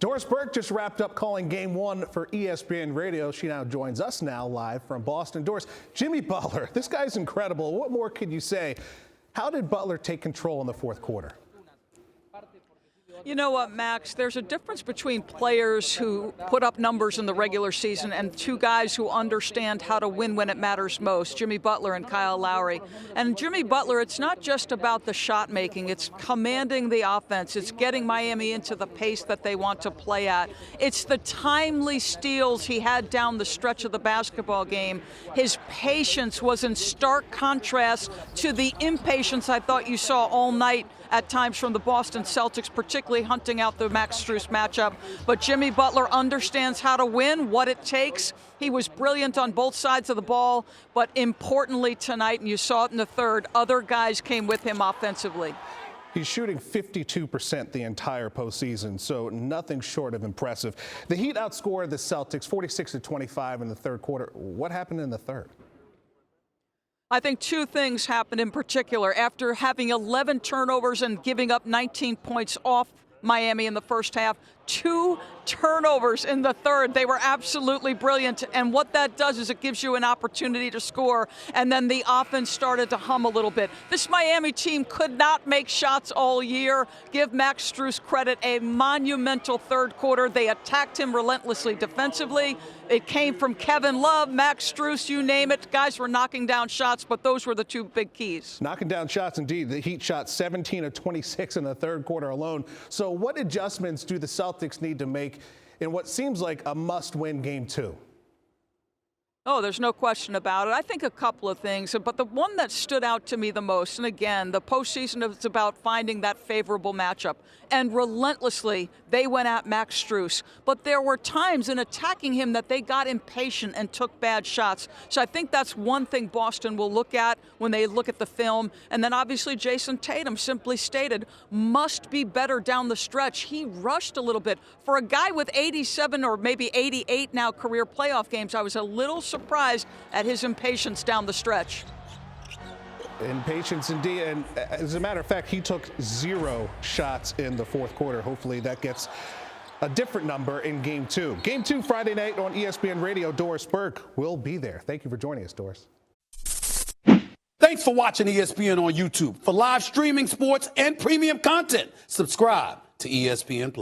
Doris Burke just wrapped up calling Game 1 for ESPN Radio. She now joins us live from Boston. Doris, Jimmy Butler, this guy's incredible. What more could you say? How did Butler take control in the fourth quarter? You know what, Max? There's a difference between players who put up numbers in the regular season and two guys who understand how to win when it matters most, Jimmy Butler and Kyle Lowry. And Jimmy Butler, it's not just about the shot making. It's commanding the offense. It's getting Miami into the pace that they want to play at. It's the timely steals he had down the stretch of the basketball game. His patience was in stark contrast to the impatience I thought you saw all night at times from the Boston Celtics, particularly hunting out the Max Strus matchup. But Jimmy Butler understands how to win, what it takes. He was brilliant on both sides of the ball, but importantly tonight, and you saw it in the third, other guys came with him offensively. He's shooting 52% the entire postseason, so nothing short of impressive. The Heat outscored the Celtics 46-25 in the third quarter. What happened in the third? I think two things happened in particular. After having 11 turnovers and giving up 19 points off Miami in the first half, 2 turnovers in the third. They were absolutely brilliant. And what that does is it gives you an opportunity to score. And then the offense started to hum a little bit. This Miami team could not make shots all year. Give Max Strus credit, a monumental third quarter. They attacked him relentlessly defensively. It came from Kevin Love, Max Strus, you name it. Guys were knocking down shots, but those were the two big keys. Knocking down shots, indeed. The Heat shot 17 of 26 in the third quarter alone. So what adjustments do the Celtics need to make in what seems like a must-win Game 2? Oh, there's no question about it. I think a couple of things, but the one that stood out to me the most, and again, the postseason is about finding that favorable matchup, and relentlessly they went at Max Strus. But there were times in attacking him that they got impatient and took bad shots. So I think that's one thing Boston will look at when they look at the film. And then obviously Jason Tatum, simply stated, must be better down the stretch. He rushed a little bit. For a guy with 87 or maybe 88 now career playoff games, I was a little surprised at his impatience down the stretch. Impatience indeed, and as a matter of fact, he took 0 shots in the fourth quarter. Hopefully that gets a different number in Game 2. Game 2 Friday night on ESPN Radio. Doris Burke will be there. Thank you for joining us, Doris. Thanks for watching ESPN on YouTube. For live streaming, sports, and premium content, subscribe to ESPN+.